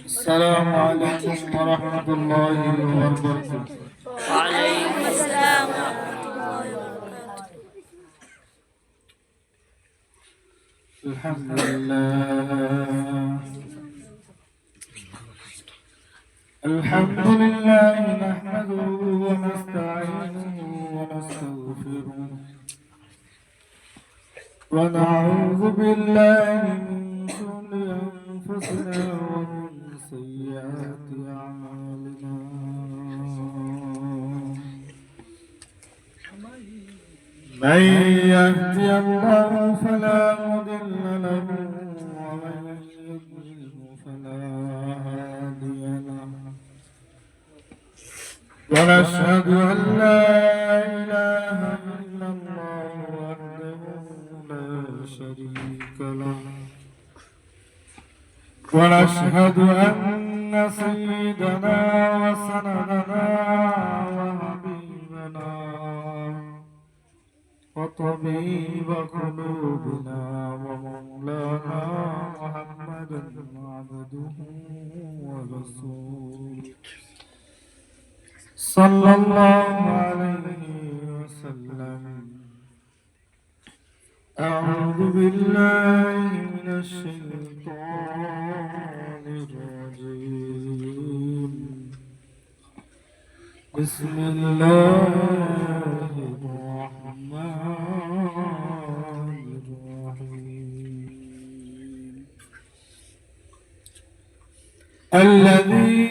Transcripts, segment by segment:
السلام عليكم ورحمة الله وبركاته. وعليكم السلام ورحمة الله وبركاته. الحمد لله الحمد لله نحمده ونستعينه ونستغفره ونعوذ بالله من شرور أنفسنا ومن سيئات أعمالنا من يهدي الله فلا مضل له ومن يضلل فلا هادي له ونشهد أن لا إله إلا الله وحده لا شريك له ونشهد أن سيدنا وسندنا وحبيبنا وطبيب قلوبنا ومولانا محمدا عبده ورسوله صلى الله عليه وسلم. أعوذ بالله من الشيطان الرجيم. بسم الله الرحمن الرحيم. الذي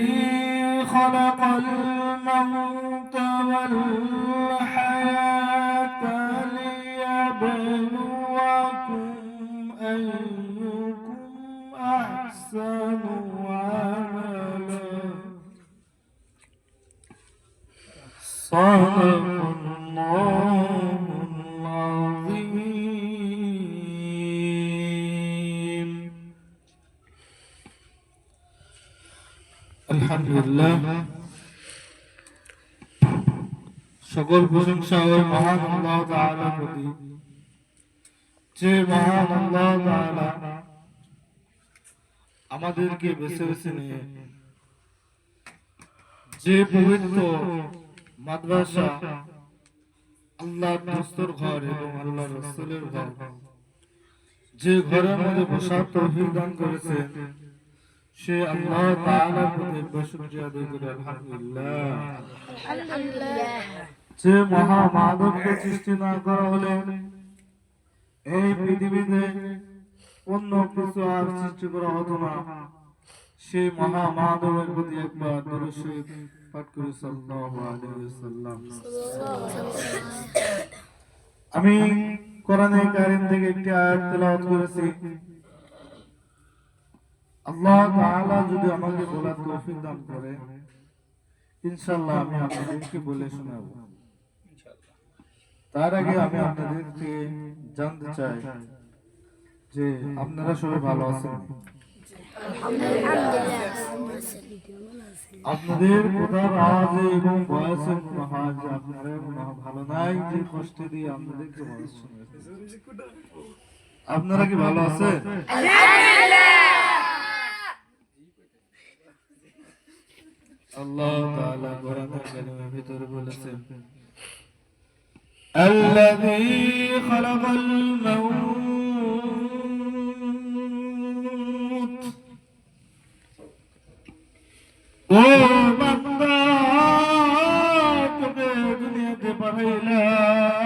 خلق الموت والحياة ليبلوكم أيكم أحسن عملا. صدق الله العظيم. আলহামদুলিল্লাহ, সকল প্রশংসা ওই মহান আল্লাহ তাআলার প্রতি, যে মহান আল্লাহ তাআলা আমাদেরকে বেছে বেছে নিয়ে যে পবিত্র মাদ্রাসা, আল্লাহর দোস্তর ঘর এবং আল্লাহর রাসূলের ঘর, যে ঘরের মধ্যে বসার তৌফিক দান করেছেন, সে আল্লাহ তাআলার প্রতি শুকরিয়া আদায় করি আলহামদুলিল্লাহ। যে মহা মানবকে সৃষ্টি না করা হলে এই পৃথিবীতে অন্য কিছু আর সৃষ্টি করা হতো না, সেই মহা মানবের প্রতি একবার দরুদ শরীফ পাঠ করি সাল্লাল্লাহু আলাইহি ওয়াসাল্লাম। আমি কোরআনে কারীম থেকে একটি আয়াত তেলাওয়াত করেছি। আল্লাহ তাআলা যদি আমাকে বলার তৌফিক দান করে, ইনশাআল্লাহ আমি আপনাদেরকে বলে শোনাবো। তার আগে আমি আপনাদেরকে জানতে চাই যে আপনারা সবাই ভালো আছেন? আপনাদের কথার আওয়াজে এবং বয়সে মনে হয় যে আপনারা ভালো নাই, যে কষ্ট দিয়ে আপনাদেরকে বয়স শুনেছে। আপনারা কি ভালো আছেন? আল্লাহ তাআলা কোরআনের কারিমের ভিতরে বলেছেন, الذي خلق الموت ও বান্দা তোকে দুনিয়াতে পাঠাইলাম,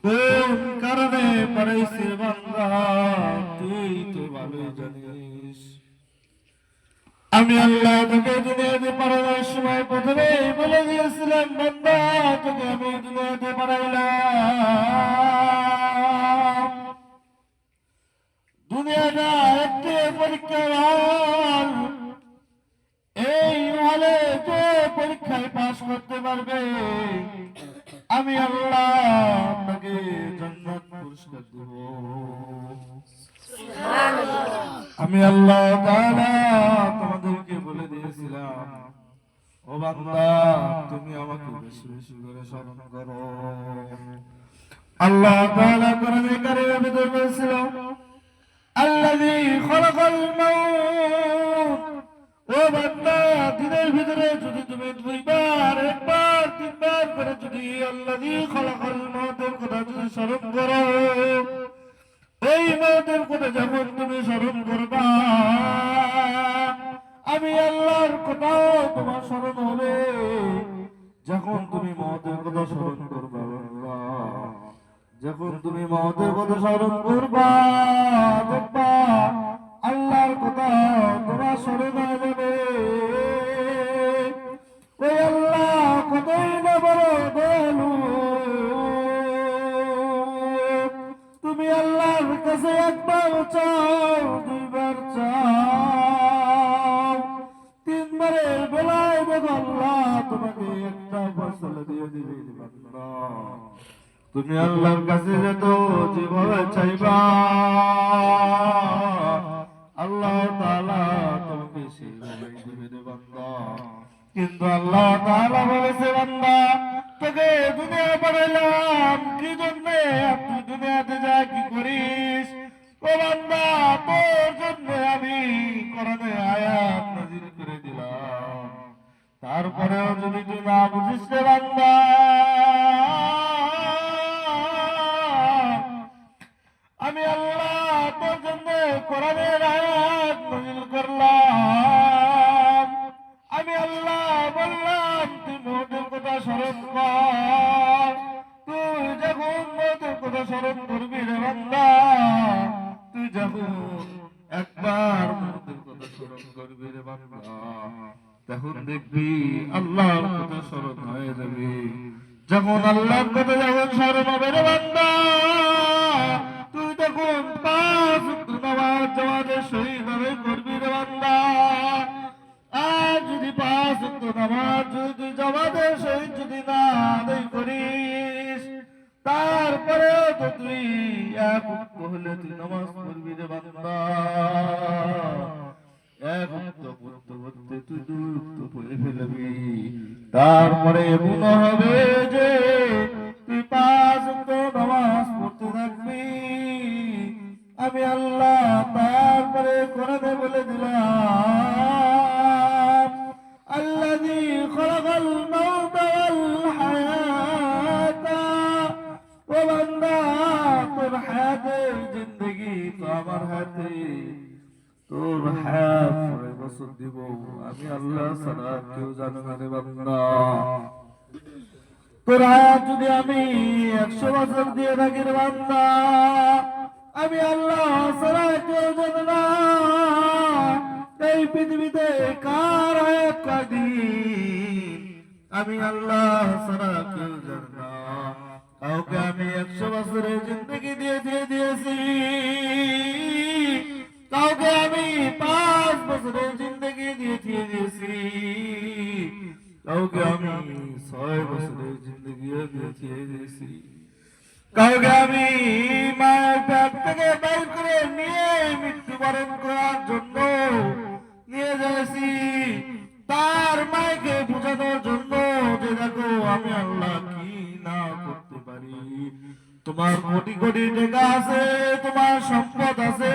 কোন কারণে পাঠাইছি বান্দা তুই তো ভালো জানিস। আমি আল্লাহ তোকে দুনিয়াতে পাঠানোর সময় প্রথমে বলে দিয়েছিলাম, বান্দা তোকে আমি দুনিয়াতে পাঠাইলাম, দুনিয়াটা একটি পরীক্ষার হল, এই হলে যে পরীক্ষায় পাশ করতে পারবে আমি আল্লাহ আপনাকে জান্নাত পুরস্কার দেব। আমি আল্লাহ তাআলা তোমাদেরকে বলে দিয়েছিলাম, ও বান্দা তুমি আমাকে বেশি বেশি করে স্মরণ করো, আল্লাহ তাআলা কোরআনে কারীমের ভিতরে বলেছিল আল্লাযী খলাকাল মাউত। ও বান্দা, দিনের ভিতরে যদি তুমি দুইবার, একবার, তিনবার করে যদি আল্লাযী খলাকাল মাউতের কথা যদি স্মরণ করো, এই মৌতের কথা যখন তুমি স্মরণ করবা, আমি আল্লাহর কথাও তোমার স্মরণ হবে। যখন তুমি মৌতের কথা স্মরণ করবা, যখন তুমি মৌতের কথা স্মরণ করবা, দেখবা আল্লাহর কথা তোমার স্মরণ হয়ে যাবে। ওই আল্লাহ কতই না বড় দয়ালু। তুমি আল্লাহর কাছে একবার চাও, দুইবার চাও, তিনবারের বেলায় দেখো আল্লাহ তোমাকে একটা ফসল দিয়ে দিবে। তুমি আল্লাহর কাছে যত যেভাবে চাইবা, আল্লাহ তাআলা তোমাকে সেভাবে দিবে রে বান্দা। কিন্তু আল্লাহ তাআলা বলেছে, বান্দা, তোকে দুনিয়া পাঠাইলাম কি জন্যে? তুই দুনিয়াতে যা কি করিস? ও বান্দা, তোর জন্য আমি কোরআনে আয়াত নাযিল করে দিলাম। তারপরেও যদি তুই না বুঝিস রে বান্দা, আমি আল্লাহ তোর জন্য কোরআনের আয়াত নাযিল করলাম। আমি আল্লাহ বললাম তুই মৌতের কথা স্মরণ কর। তুই যখন মৌতের কথা স্মরণ করবি রে বান্দা, তুই যখন একবার মৌতের কথা স্মরণ করবি রে বান্দা, তখন দেখবি আল্লাহর কথা স্মরণ হয়ে যাবে। যখন আল্লাহর কথা যখন স্মরণ হবে রে বান্দা, তুই তখন 5 ওয়াক্ত নামাজ জামাতের সহিত আদায় করবি রে বান্দা। আর যদি 5 ওয়াক্ত নামাজ যদি জামাতের সহিত যদি না আদায় করিস, তারপরেও তো তুই এক ওয়াক্ত হলে তুই নামাজ পড়বি রে বান্দা। এক ওয়াক্ত পড়তে পড়তে তুই 2 ওয়াক্ত পড়ে ফেলবি। তারপরে এমন হবে যে তুই 5 ওয়াক্ত নামাজ পড়তে থাকবি। আমি আল্লাহ তারপরে কোরআনে বলে দিলাম আল্লাযী খলাকাল মাউতা ওয়াল হায়াতা। ও বান্দা, তোর হায়াতের জিন্দেগি তো আমার হাতে। তোর হায়াত 6 বছর দিব, আমি আল্লাহ ছাড়া কেউ জানে না রে বান্দা। তোর হায়াত যদি আমি 100 বছর দিয়ে থাকি রে বান্দা, আমি আল্লাহ ছাড়া কেউ জানে না এই পৃথিবীতে কার হায়াত কয়দিন। আমি আল্লাহ ছাড়া কেউ জানে না। কাউকে আমি 100 বছরের জিন্দেগি দিয়েছি, কাউকে আমি 5 বছরের জিন্দেগি দিয়েছি, কাউকে আমি 6 বছরের জিন্দেগি দিয়েছি, কাউকে আমি মায়ের পেট থেকে বাইর করে নিয়ে মৃত্যুবরণ করার জন্য নিয়ে যাচ্ছি, তার মাকে বোঝানোর জন্য যে দেখো আমি আল্লাহ কি না করতে পারি। তোমার কোটি কোটি টাকা আছে, তোমার সম্পদ আছে,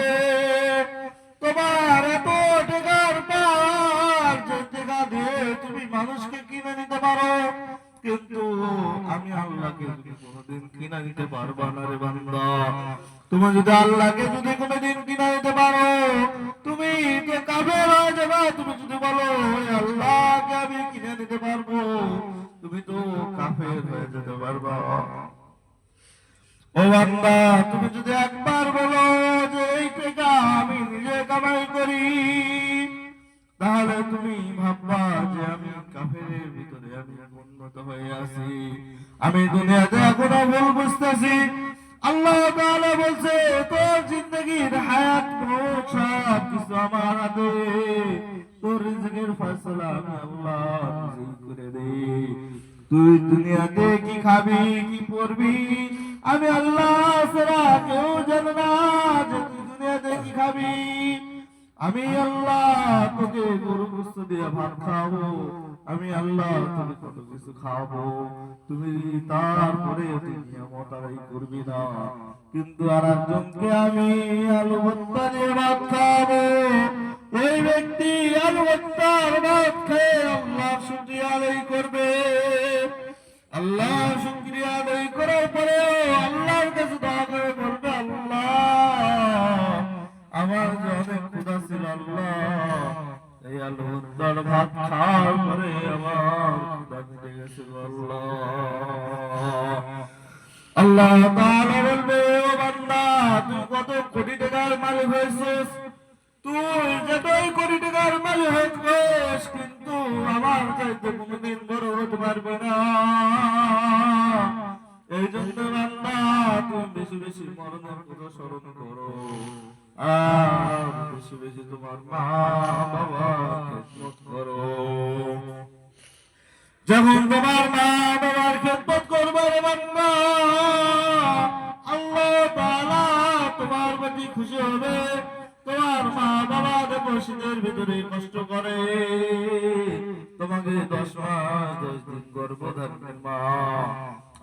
তোমার এত টাকার পার যে টাকা দিয়ে তুমি মানুষকে কিনে নিতে পারো, কিন্তু আমি আল্লাহকে যদি কোনোদিন কিনা নিতে পারবা না রে বান্দা। তুমি যদি আল্লাহকে যদি কোনোদিন কিনা নিতে পারো, তুমি তো কাফের হয়ে যাবে। তুমি যদি বলো ওই আল্লাহকে আমি কিনে নিতে পারবো, তুমি তো কাফের হয়ে যেতে পারবা। ও বান্দা, তুমি যদি একবার বলো যে এই টাকা আমি নিজে কামাই করি, তাহলে তুমি ভাববা যে আমি কাফেরের ভিতরে আমি উন্নত হয়ে আছি, আমি দুনিয়াতে এখনো ভুল বুঝতেছি। আল্লাহ তাআলা বলছে তোর জিন্দেগির হায়াত মওত সব কিছু আমার হাতে। তোর রিজকের ফয়সালা আমি আল্লাহ নিজেই করে দেই। তুই দুনিয়াতে কি খাবি কি পরবি আমি আল্লাহ ছাড়া কেউ জানে না। যে তুই দুনিয়াতে কি খাবি, আমি আল্লাহ তোকে গরু গোশত দিয়ে ভাত খাওয়াবো, আমি আল্লাহ তুমি কত কিছু খাওয়াবো, তুমি তারপরে নিয়ামত আদায় করবি না, কিন্তু আর একজনকে আমি আলু ভর্তা দিয়ে ভাত খাওয়াবো, ওই ব্যক্তি আলু ভর্তার ভাত খেয়ে আল্লাহ শুকরিয়া আদায় করবে। আল্লাহ শুকরিয়া আদায় করার পরে আল্লাহর কাছে দোয়া করে বলবে, আল্লাহ আমার যে অনেক ক্ষুধা ছিল, আল্লাহ এই আলু ভর্তার ভাত খাওয়ার পরে আমার ক্ষুধা মিটে গেছে আল্লাহ। আল্লাহ তাআলা বলবে, ও বান্দা তুই কত কোটি টাকার মালিক হয়েছিস, তুই যতই কোটি টাকার মালিক হোস, কিন্তু আমার চাইতে কোনোদিন বড় হতে পারবে না। এই জন্য বান্দা তুমি বেশি বেশি মরণের কথা স্মরণ করো, আর বেশি বেশি তোমার মা বাবার খেদমত করো। যখন তোমার মা বাবার খেদমত করবে রে বান্দা, আল্লাহ তাআলা তোমার প্রতি খুশি হবে। তোমার মা বাবা দেখো শীতের ভিতরে কষ্ট করে, তোমাকে 10 মাস 10 দিন গর্ভধারণের মা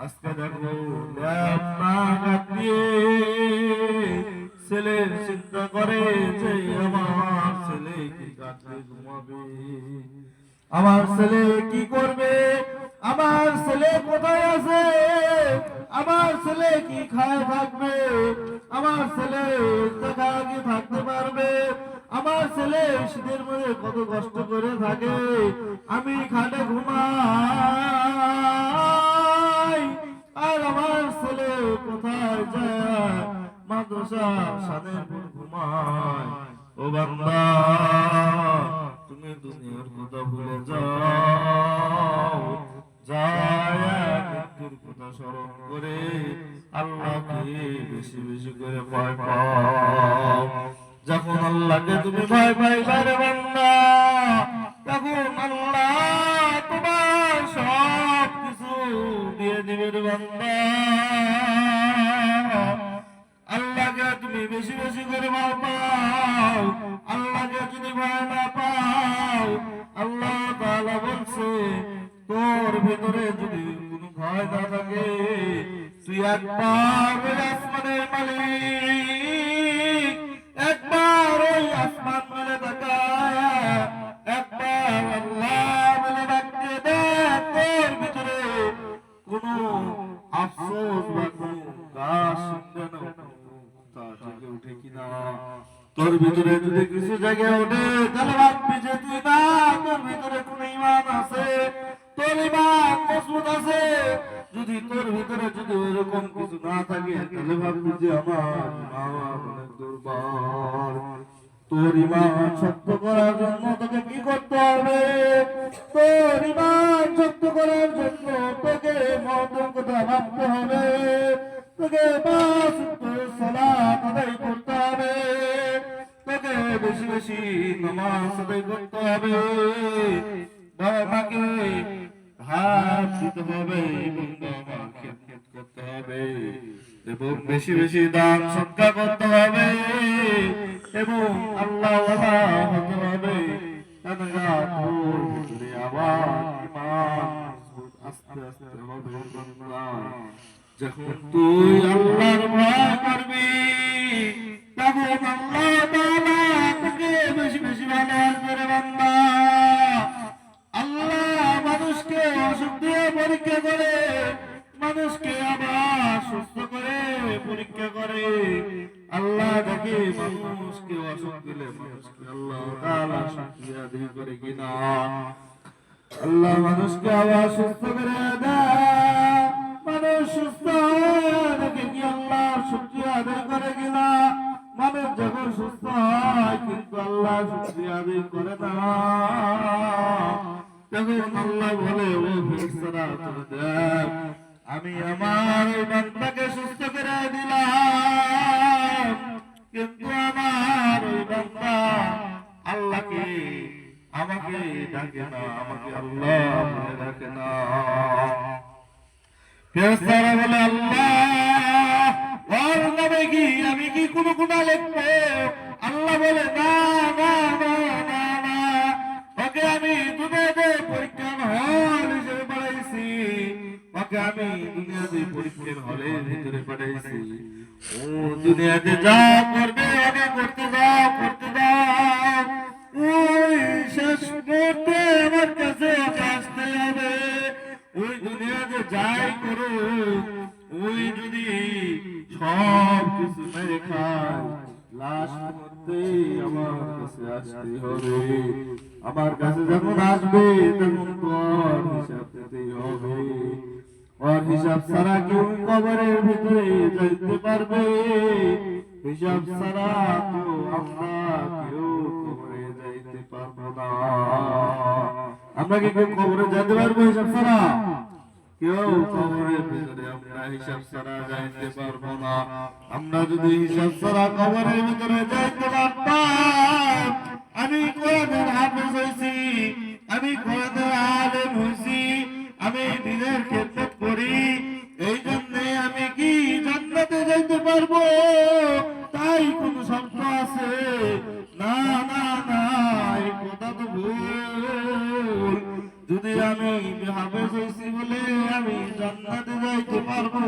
আজকে দেখো ল্যাপ না কাটিয়ে ছেলের চিন্তা করে যে আমার ছেলে কি কাটলে ঘুমাবে, আমার ছেলে কি করবে, আমার ছেলে কোথায় আছে, আমার ছেলে কি খায় থাকবে, আমার ছেলে দেখা কি থাকতে পারবে, আমার ছেলে শীতের মধ্যে কত কষ্ট করে থাকে, আমি খাটে ঘুমাই, আর আমার ছেলে কোথায় যায় মাদ্রাসা সাদের পর ঘুমায়। ও বান্দা তুমি দুনিয়ার কথা ভুলে যাও, যায় মৃত্যুর কথা স্মরণ করে আল্লাহকে বেশি বেশি করে ভয় পাও। যখন আল্লাহকে তুমি ভয় পাইবা রে বান্দা, তখন আল্লাহ তোমার সব কিছু দিয়ে দিবে রে বান্দা। আল্লাহকে তুমি বেশি বেশি করে ভয় পাও, আল্লাহকে যদি ভয় না পাও, আল্লাহ তাআলা বলছে তোর ভিতরে যদি কোনো ভয় না থাকে, তুই একবার ওই আসমানের মালিক, একবার ওই আসমান মেলে তাকায়, একবার আল্লাহ বলে ডাক দিয়ে দেখ, তোর ভিতরে কোনো আফসোস বা কোনো কাশ জেগে উঠে কিনা। তোর ভিতরে যদি কিছু জায়গায় ওঠে তাহলে ভাববি যে তুই না, তোর ভিতরে কোন ঈমান আছে, তোর ঈমান মজবুত আছে। যদি তোর ভিতরে যদি এরকম কিছু না থাকে তাহলে ভাববি যে আমার ঈমান অনেক দুর্বল। তোর ঈমান শক্ত করার জন্য তোকে কি করতে হবে? তোর ঈমান শক্ত করার জন্য তোকে মওতের কথা ভাবতে হবে, তোকে 5 ওয়াক্ত সালাত আদায় করতে হবে, তোকে বেশি বেশি নামাজ আদায় করতে হবে, বাবা মাকে হাত দিতে হবে এবং বাবা মার খেদমত করতে হবে, এবং বেশি বেশি দান সদকা করতে হবে, এবং আল্লাহ ওয়ালা হতে হবে। আবার ঈমান আস্তে আস্তে হবে। যখন তুই আল্লাহর ভয় করবি তখন আল্লাহ তাআলা তোকে বেশি বেশি ভালোবাসবে রে বান্দা। আল্লাহ মানুষকে অসুখ দিয়ে পরীক্ষা করে, মানুষকে আবার সুস্থ করে পরীক্ষা করে। আল্লাহ দেখে মানুষকে অসুখ দিলে মানুষকে আল্লাহ তাআলা শুকরিয়া আদায় করে কিনা, আল্লাহ মানুষকে আবার সুস্থ করে দেয়, মানুষ সুস্থ দেখে কি আল্লাহ শুকরিয়া আদায় করে কিনা। মানুষ যখন সুস্থ হয় কিন্তু আল্লাহ শুকরিয়া আদায় করে না, তখন আল্লাহ বলে ও ফেরেশতারা তুমি দেখ আমি আমার ওই বান্দাকে সুস্থ করে দিলাম, কিন্তু আমার ওই বান্দা আল্লাহকে আমাকে ডাকে না, আমাকে আল্লাহ বলে ডাকে না। ফেরেশতারা বলে আল্লাহ ওর নামে কি আমি কি কোনো গুনাহ লিখবো? আল্লাহ বলে না না না না না, ওকে আমি দুনিয়াতে পরীক্ষা বানাইছি। ও দুনিয়াতে যা করবে আগে করতে দাও, করতে দাও। ওই শেষ মুহূর্তে আমার কাছে আসতে হবে। ওই দুনিয়াতে যাই করো, ওই যদি সব কিছু মেরে খায়, লাশ মুহূর্তে আমার কাছে আসতে হবে। আমার কাছে যখন আসবে তখন তোর হিসাব দিতেই হবে। ওর হিসাব ছাড়া কেউ কবরের ভিতরে যাইতে পারবে? হিসাব ছাড়া তো আমরা কেউ কবরে যাইতে পারবো না। আমরা কি কেউ কবরে যেতে পারবো হিসাব ছাড়া? কেউ কবরের ভিতরে আমরা হিসাব ছাড়া যাইতে পারবো না। আমরা যদি হিসাব ছাড়া কবরের ভিতরে যাইতে পারতাম, আমি কোরআনের হাফেজ হইছি, আমি কোরআনের আলেম হইছি, আমি দিনের খেদমত করি, এই জন্য আমি কি জান্নাতে যাইতে পারবো? তাই কোন শর্ত আছে? না না না, এই কথা তো ভুল। যদি আমি হাফেজ হইছি বলে আমি জান্নাতে যাইতে পারবো,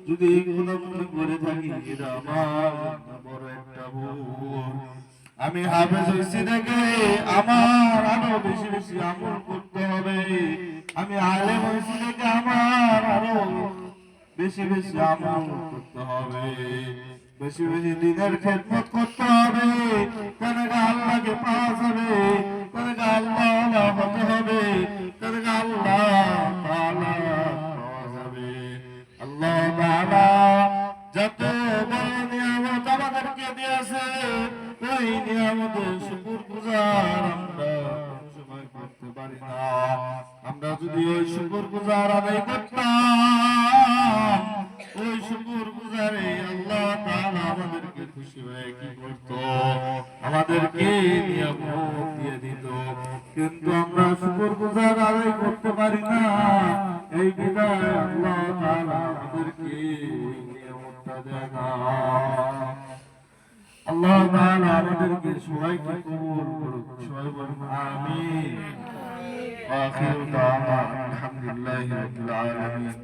যদি এই কথা মনে করে থাকি, এটা আমার বড় একটা ভুল। আমি হাফেজ হইছি দেখে আমার আরো বেশি বেশি আমল করতে হবে। আমি আলেম হইছি দেখে আমার আরো বেশি বেশি আমল করতে হবে, বেশি বেশি দিনের খেদমত করতে হবে। কেন আল্লাহকে পাওয়া যাবে, কেন আল্লাহ হতে হবে, কেন আল্লাহ তাআলা পাওয়া যাবে। আল্লাহ তাআলা যত বড় নিয়ামত আমাদেরকে দিয়েছে, ওই নিয়ামতের শুকর গুজার আমরা সময় করতে পারি না। আমরা যদি ওই শুকর গুজার আদায় করতাম, ওই শুকর গুজারে আল্লাহ তাআলা আমাদেরকে খুশি হয়ে কি করত? আমাদেরকে নিয়ামত দিয়ে দিত। কিন্তু আমরা শুকর গুজার আদায় করতে পারি না, এই বিধায় আল্লাহ তাআলা আমাদেরকে ওই নিয়ামতটা দেয় না। আল্লাহ তাআলা আমাদেরকে সবাইকে কবুল করুন, সবাই বলুন আমিন। আখিরু দাওয়ানা আলহামদুলিল্লাহি রাব্বিল আলামিন।